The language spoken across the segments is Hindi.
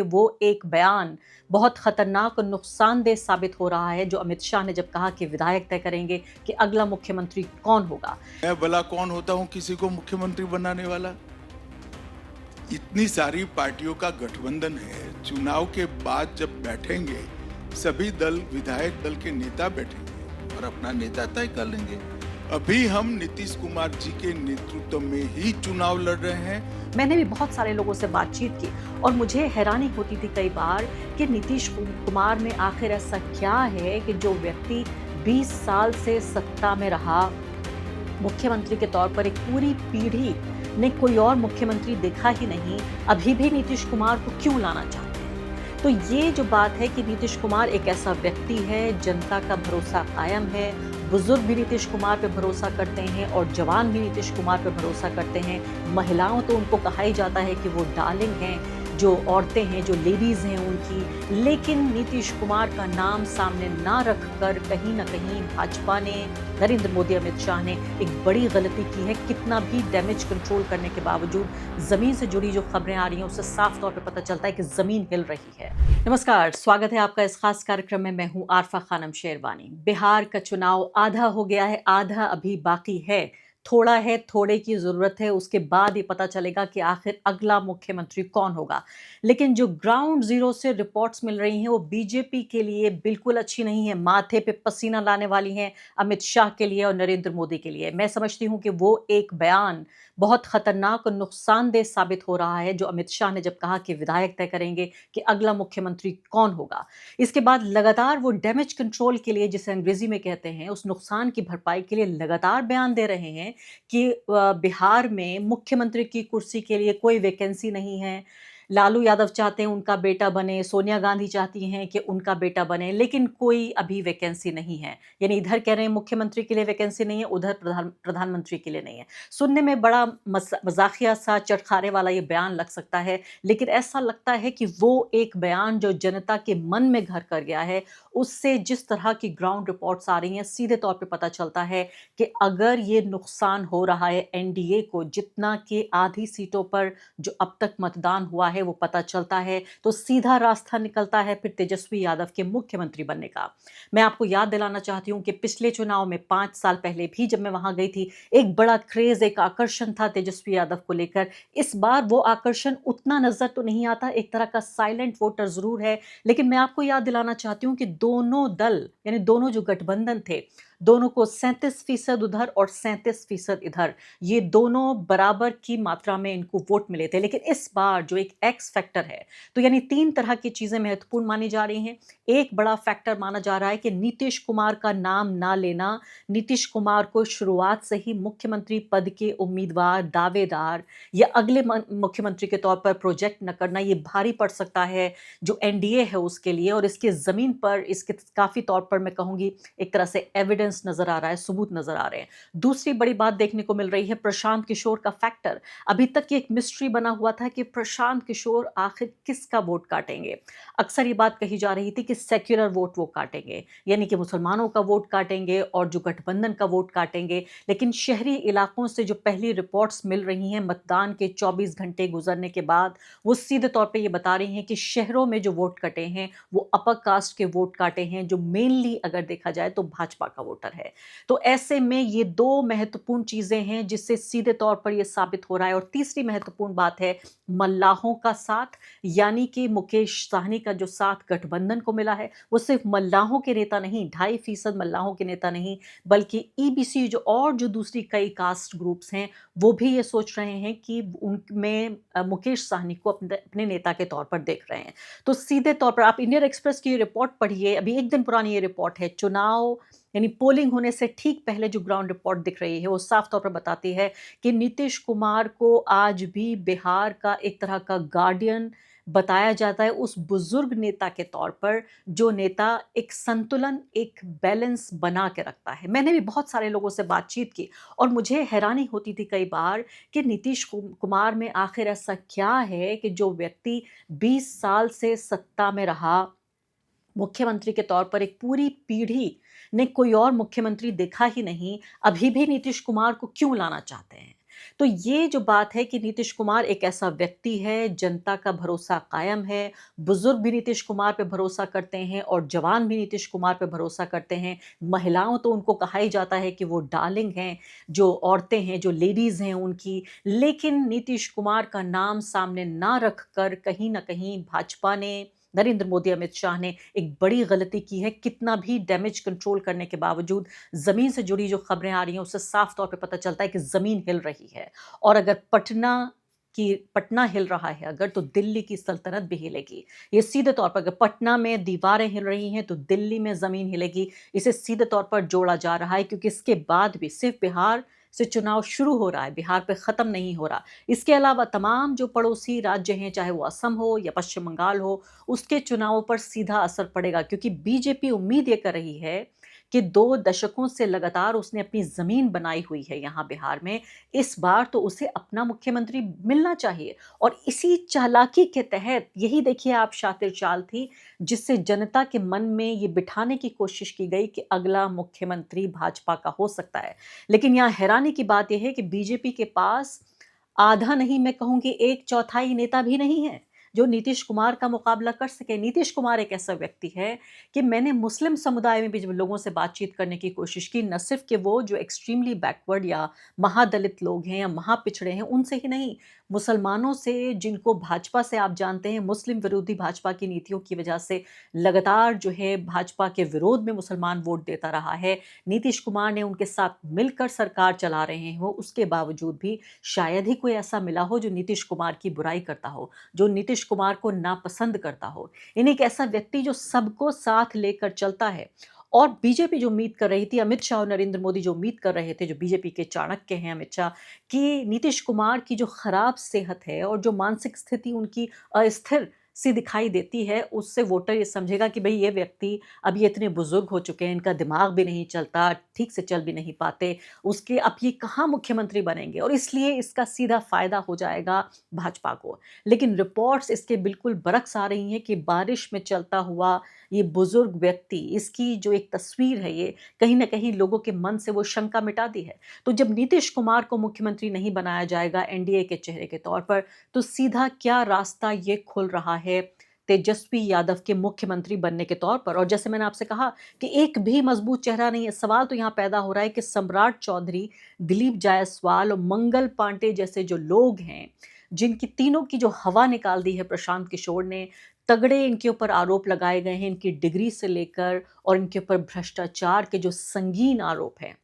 वो एक बयान बहुत खतरनाक और नुकसानदेह साबित हो रहा है जो अमित शाह ने जब कहा कि विधायक तय करेंगे कि अगला मुख्यमंत्री कौन होगा। मैं भला कौन होता हूं किसी को मुख्यमंत्री बनाने वाला। इतनी सारी पार्टियों का गठबंधन है, चुनाव के बाद जब बैठेंगे सभी दल, विधायक दल के नेता बैठेंगे और अपना नेता तय कर लेंगे। अभी हम नीतीश कुमार जी के नेतृत्व में ही चुनाव लड़ रहे हैं। मैंने भी बहुत सारे लोगों से बातचीत की और मुझे हैरानी होती थी कई बार कि नीतीश कुमार में आखिर ऐसा क्या है कि जो व्यक्ति 20 साल से सत्ता में रहा, मुख्यमंत्री के तौर पर एक पूरी पीढ़ी ने कोई और मुख्यमंत्री देखा ही नहीं, अभी भी नीतीश कुमार को क्यों लाना चाहते हैं। तो ये जो बात है कि नीतीश कुमार एक ऐसा व्यक्ति है, जनता का भरोसा कायम है, बुजुर्ग भी नीतीश कुमार पे भरोसा करते हैं और जवान भी नीतीश कुमार पे भरोसा करते हैं। महिलाओं तो उनको कहा ही जाता है कि वो डार्लिंग हैं, जो औरतें हैं, जो लेडीज हैं उनकी। लेकिन नीतीश कुमार का नाम सामने ना रखकर कहीं ना कहीं भाजपा ने, नरेंद्र मोदी, अमित शाह ने एक बड़ी गलती की है। कितना भी डैमेज कंट्रोल करने के बावजूद जमीन से जुड़ी जो खबरें आ रही हैं उससे साफ तौर पर पता चलता है कि जमीन हिल रही है। नमस्कार, स्वागत है आपका इस खास कार्यक्रम में। मैं हूं आरफा खानम शेरवानी। बिहार का चुनाव आधा हो गया है, आधा अभी बाकी है। थोड़ा है, थोड़े की जरूरत है, उसके बाद ये पता चलेगा कि आखिर अगला मुख्यमंत्री कौन होगा। लेकिन जो ग्राउंड जीरो से रिपोर्ट्स मिल रही हैं वो बीजेपी के लिए बिल्कुल अच्छी नहीं है, माथे पे पसीना लाने वाली हैं अमित शाह के लिए और नरेंद्र मोदी के लिए। मैं समझती हूं कि वो एक बयान बहुत खतरनाक और नुकसानदेह साबित हो रहा है जो अमित शाह ने जब कहा कि विधायक तय करेंगे कि अगला मुख्यमंत्री कौन होगा। इसके बाद लगातार वो डैमेज कंट्रोल के लिए, जिसे अंग्रेजी में कहते हैं, उस नुकसान की भरपाई के लिए लगातार बयान दे रहे हैं कि बिहार में मुख्यमंत्री की कुर्सी के लिए कोई वैकेंसी नहीं है। लालू यादव चाहते हैं उनका बेटा बने, सोनिया गांधी चाहती हैं कि उनका बेटा बने, लेकिन कोई अभी वैकेंसी नहीं है। यानी इधर कह रहे हैं मुख्यमंत्री के लिए वैकेंसी नहीं है, उधर प्रधानमंत्री के लिए नहीं है। सुनने में बड़ा मजाकिया सा, चटखारे वाला ये बयान लग सकता है, लेकिन ऐसा लगता है कि वो एक बयान जो जनता के मन में घर कर गया है। उससे जिस तरह की ग्राउंड रिपोर्ट्स आ रही हैं, सीधे तौर पे पता चलता है कि अगर ये नुकसान हो रहा है एनडीए को, जितना कि आधी सीटों पर जो अब तक मतदान हुआ है वो पता चलता है, तो सीधा रास्ता निकलता है फिर तेजस्वी यादव के मुख्यमंत्री बनने का। मैं आपको याद दिलाना चाहती हूं कि पिछले चुनाव में 5 साल पहले भी जब मैं वहां गई थी, एक बड़ा क्रेज, एक आकर्षण था तेजस्वी यादव को लेकर। इस बार वो आकर्षण उतना नजर तो नहीं आता, एक तरह का साइलेंट वोटर जरूर है। लेकिन मैं आपको याद दिलाना चाहती हूं कि दोनों दल, यानी दोनों जो गठबंधन थे, दोनों को 37% उधर और 37% इधर, ये दोनों बराबर की मात्रा में इनको वोट मिले थे। लेकिन इस बार जो एक एक्स फैक्टर है, तो यानी 3 तरह की चीजें महत्वपूर्ण मानी जा रही हैं। एक बड़ा फैक्टर माना जा रहा है कि नीतीश कुमार का नाम ना लेना, नीतीश कुमार को शुरुआत से ही मुख्यमंत्री पद के उम्मीदवार, दावेदार या अगले मुख्यमंत्री के तौर पर प्रोजेक्ट न करना, ये भारी पड़ सकता है जो एनडीए है उसके लिए। और इसके जमीन पर, इसके काफी तौर पर मैं कहूंगी, एक तरह से एविडेंस नजर आ रहा है, सबूत नजर आ रहे हैं। दूसरी बड़ी बात देखने को मिल रही है प्रशांत किशोर का फैक्टर। अभी तक ये एक मिस्ट्री बना हुआ था कि प्रशांत किशोर आखिर किसका वोट काटेंगे। अक्सर ये बात कही जा रही थी कि सेक्युलर वोट वो काटेंगे, यानी कि मुसलमानों का वोट काटेंगे और जो गठबंधन का वोट काटेंगे। लेकिन शहरी इलाकों से जो पहली रिपोर्ट्स मिल रही हैं मतदान के 24 घंटे गुजरने के बाद, वो सीधे तौर पे ये बता रही हैं कि शहरों में जो वोट कटे हैं वो अपर कास्ट के वोट काटे हैं, जो मेनली अगर देखा जाए तो भाजपा का वोटर है। तो ऐसे में ये 2 महत्वपूर्ण चीजें हैं जिससे सीधे तौर पर ये साबित हो रहा है। और तीसरी महत्वपूर्ण बात है मल्लाहों का साथ, यानी कि मुकेश साहनी का जो साथ गठबंधन को मिला है, वो सिर्फ मल्लाहों के नेता नहीं, 2.5% मल्लाहों के नेता नहीं, बल्कि ईबीसी जो दूसरी कई कास्ट ग्रुप्स हैं, वो भी ये सोच रहे हैं कि उनमें मुकेश साहनी को अपने नेता के तौर पर देख रहे हैं। तो सीधे तौर पर आप इंडियन एक्सप्रेस की रिपोर्ट पढ़िए, अभी एक दिन पुरानी ये रिपोर्ट है। चुनाव यानी पोलिंग होने से ठीक पहले जो ग्राउंड रिपोर्ट दिख रही है वो साफ तौर पर बताती है कि नीतीश कुमार को आज भी बिहार का एक तरह का गार्डियन बताया जाता है, उस बुजुर्ग नेता के तौर पर, जो नेता एक संतुलन, एक बैलेंस बना के रखता है। मैंने भी बहुत सारे लोगों से बातचीत की और मुझे हैरानी होती थी कई बार कि नीतीश कुमार में आखिर ऐसा क्या है कि जो व्यक्ति 20 साल से सत्ता में रहा, मुख्यमंत्री के तौर पर एक पूरी पीढ़ी ने कोई और मुख्यमंत्री देखा ही नहीं, अभी भी नीतीश कुमार को क्यों लाना चाहते हैं। तो ये जो बात है कि नीतीश कुमार एक ऐसा व्यक्ति है, जनता का भरोसा कायम है, बुजुर्ग भी नीतीश कुमार पे भरोसा करते हैं और जवान भी नीतीश कुमार पे भरोसा करते हैं। महिलाओं तो उनको कहा ही जाता है कि वो डार्लिंग हैं, जो औरतें हैं, जो लेडीज़ हैं उनकी। लेकिन नीतीश कुमार का नाम सामने ना रखकर कहीं न कहीं भाजपा ने, नरेंद्र मोदी, अमित शाह ने एक बड़ी गलती की है। कितना भी डैमेज कंट्रोल करने के बावजूद ज़मीन से जुड़ी जो खबरें आ रही हैं, उससे साफ तौर पे पता चलता है कि ज़मीन हिल रही है। और अगर पटना हिल रहा है अगर, तो दिल्ली की सल्तनत भी हिलेगी। ये सीधे तौर पर, अगर पटना में दीवारें हिल रही हैं, तो दिल्ली में ज़मीन हिलेगी। इसे सीधे तौर पर जोड़ा जा रहा है क्योंकि इसके बाद भी सिर्फ बिहार से चुनाव शुरू हो रहा है, बिहार पे ख़त्म नहीं हो रहा। इसके अलावा तमाम जो पड़ोसी राज्य हैं, चाहे वो असम हो या पश्चिम बंगाल हो, उसके चुनावों पर सीधा असर पड़ेगा क्योंकि बीजेपी उम्मीद ये कर रही है कि 2 दशकों से लगातार उसने अपनी ज़मीन बनाई हुई है यहाँ बिहार में। इस बार तो उसे अपना मुख्यमंत्री मिलना चाहिए और इसी चालाकी के तहत यही देखिए आप शातिर चाल थी, जिससे जनता के मन में ये बिठाने की कोशिश की गई कि अगला मुख्यमंत्री भाजपा का हो सकता है। लेकिन यहाँ हैरानी की बात ये है कि बीजेपी के पास आधा नहीं, मैं कहूँगी 1/4 नेता भी नहीं है, जो नीतीश कुमार का मुकाबला कर सके। नीतीश कुमार एक ऐसा व्यक्ति है कि मैंने मुस्लिम समुदाय में भी जब लोगों से बातचीत करने की कोशिश की, न सिर्फ कि वो जो एक्सट्रीमली बैकवर्ड या महादलित लोग हैं या महापिछड़े हैं, उनसे ही नहीं, मुसलमानों से, जिनको भाजपा से आप जानते हैं, मुस्लिम विरोधी भाजपा की नीतियों की वजह से लगातार जो है भाजपा के विरोध में मुसलमान वोट देता रहा है। नीतीश कुमार ने उनके साथ मिलकर सरकार चला रहे हो, उसके बावजूद भी शायद ही कोई ऐसा मिला हो जो नीतीश कुमार की बुराई करता हो, जो नीतीश कुमार को नापसंद करता हो। यानी एक ऐसा व्यक्ति जो सबको साथ लेकर चलता है। और बीजेपी जो उम्मीद कर रही थी, अमित शाह और नरेंद्र मोदी जो उम्मीद कर रहे थे, जो बीजेपी के चाणक्य हैं अमित शाह, कि नीतीश कुमार की जो खराब सेहत है और जो मानसिक स्थिति उनकी अस्थिर सी दिखाई देती है, उससे वोटर ये समझेगा कि भई ये व्यक्ति अब ये इतने बुजुर्ग हो चुके हैं, इनका दिमाग भी नहीं चलता, ठीक से चल भी नहीं पाते, उसके अब ये कहाँ मुख्यमंत्री बनेंगे, और इसलिए इसका सीधा फायदा हो जाएगा भाजपा को। लेकिन रिपोर्ट्स इसके बिल्कुल बरक्स आ रही हैं कि बारिश में चलता हुआ ये बुजुर्ग व्यक्ति, इसकी जो एक तस्वीर है, ये कहीं न कहीं लोगों के मन से वो शंका मिटाती है। तो जब नीतीश कुमार को मुख्यमंत्री नहीं बनाया जाएगा एनडीए के चेहरे के तौर पर, तो सीधा क्या रास्ता ये खुल रहा है तेजस्वी यादव के मुख्यमंत्री बनने के तौर पर। और जैसे मैंने आपसे कहा कि एक भी मजबूत चेहरा नहीं है। सवाल तो यहाँ पैदा हो रहा है कि सम्राट चौधरी, दिलीप जायसवाल और मंगल पांडे जैसे जो लोग हैं, जिनकी तीनों की जो हवा निकाल दी है प्रशांत किशोर ने, तगड़े इनके ऊपर आरोप लगाए गए हैं, इनकी डिग्री से लेकर और इनके ऊपर भ्रष्टाचार के जो संगीन आरोप हैं।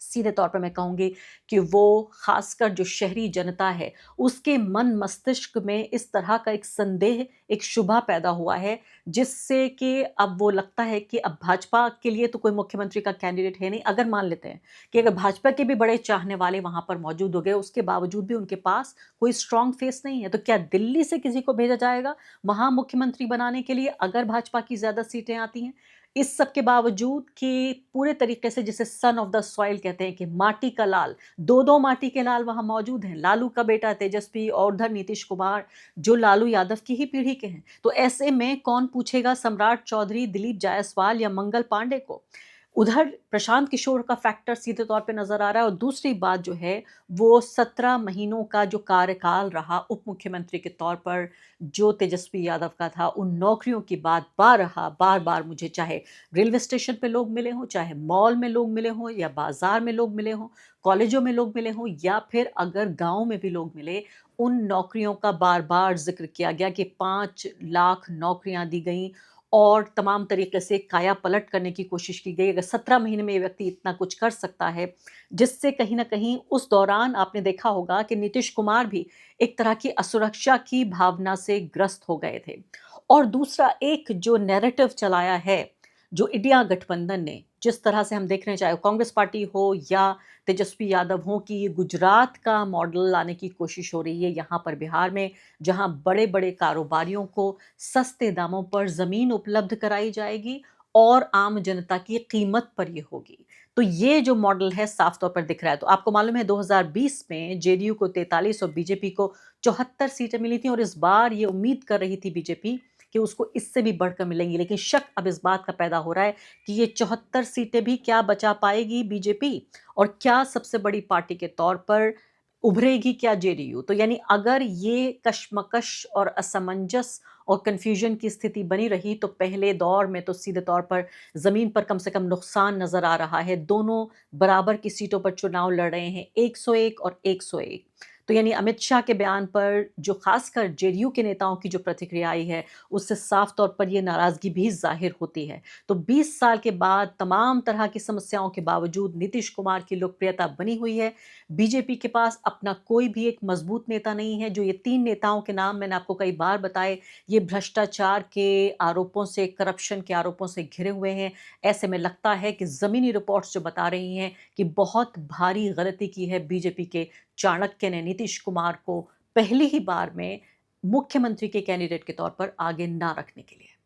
सीधे तौर पे मैं कहूँगी कि वो खासकर जो शहरी जनता है, उसके मन मस्तिष्क में इस तरह का एक संदेह, एक शुबा पैदा हुआ है, जिससे कि अब वो लगता है कि अब भाजपा के लिए तो कोई मुख्यमंत्री का कैंडिडेट है नहीं। अगर मान लेते हैं कि अगर भाजपा के भी बड़े चाहने वाले वहाँ पर मौजूद हो गए, उसके बावजूद भी उनके पास कोई स्ट्रॉन्ग फेस नहीं है, तो क्या दिल्ली से किसी को भेजा जाएगा वहाँ मुख्यमंत्री बनाने के लिए अगर भाजपा की ज़्यादा सीटें आती हैं? इस सब के बावजूद कि पूरे तरीके से, जिसे सन ऑफ द सॉइल कहते हैं, कि माटी का लाल, 2-2 माटी के लाल वहाँ मौजूद हैं। लालू का बेटा तेजस्वी और उधर नीतीश कुमार, जो लालू यादव की ही पीढ़ी के हैं। तो ऐसे में कौन पूछेगा सम्राट चौधरी, दिलीप जायसवाल या मंगल पांडे को? उधर प्रशांत किशोर का फैक्टर सीधे तौर पे नज़र आ रहा है। और दूसरी बात जो है, वो 17 महीनों का जो कार्यकाल रहा उप मुख्यमंत्री के तौर पर, जो तेजस्वी यादव का था, उन नौकरियों की बात बार-बार मुझे, चाहे रेलवे स्टेशन पे लोग मिले हों, चाहे मॉल में लोग मिले हों या बाज़ार में लोग मिले हों, कॉलेजों में लोग मिले हों या फिर अगर गाँव में भी लोग मिले, उन नौकरियों का बार-बार ज़िक्र किया गया कि 5 लाख नौकरियाँ दी गईं और तमाम तरीके से काया पलट करने की कोशिश की गई। अगर 17 महीने में ये व्यक्ति इतना कुछ कर सकता है, जिससे कहीं न कहीं उस दौरान आपने देखा होगा कि नीतीश कुमार भी एक तरह की असुरक्षा की भावना से ग्रस्त हो गए थे। और दूसरा एक जो नैरेटिव चलाया है, जो इंडिया गठबंधन ने, जिस तरह से हम देख रहे हैं, चाहे कांग्रेस पार्टी हो या तेजस्वी यादव हो, कि ये गुजरात का मॉडल लाने की कोशिश हो रही है यहाँ पर बिहार में, जहाँ बड़े-बड़े कारोबारियों को सस्ते दामों पर ज़मीन उपलब्ध कराई जाएगी और आम जनता की कीमत पर ये होगी। तो ये जो मॉडल है साफ तौर पर दिख रहा है। तो आपको मालूम है 2020 में जेडीयू को 43 और बीजेपी को 74 सीटें मिली थी और इस बार ये उम्मीद कर रही थी बीजेपी कि उसको इससे भी बढ़कर मिलेंगी। लेकिन शक अब इस बात का पैदा हो रहा है कि ये 74 सीटें भी क्या बचा पाएगी बीजेपी, और क्या सबसे बड़ी पार्टी के तौर पर उभरेगी क्या जेडीयू? तो यानी अगर ये कशमकश और असमंजस और कन्फ्यूजन की स्थिति बनी रही तो पहले दौर में तो सीधे तौर पर ज़मीन पर कम से कम नुकसान नज़र आ रहा है। दोनों बराबर की सीटों पर चुनाव लड़ रहे हैं, 101 और 101। तो यानी अमित शाह के बयान पर जो ख़ासकर जेडीयू के नेताओं की जो प्रतिक्रिया आई है, उससे साफ तौर पर ये नाराज़गी भी ज़ाहिर होती है। तो 20 साल के बाद तमाम तरह की समस्याओं के बावजूद नीतीश कुमार की लोकप्रियता बनी हुई है। बीजेपी के पास अपना कोई भी एक मजबूत नेता नहीं है। जो ये 3 नेताओं के नाम मैंने आपको कई बार बताए, ये भ्रष्टाचार के आरोपों से, करप्शन के आरोपों से घिरे हुए हैं। ऐसे में लगता है कि ज़मीनी रिपोर्ट्स जो बता रही हैं कि बहुत भारी गलती की है बीजेपी के चाणक्य ने नीतीश कुमार को पहली ही बार में मुख्यमंत्री के कैंडिडेट के तौर पर आगे ना रखने के लिए।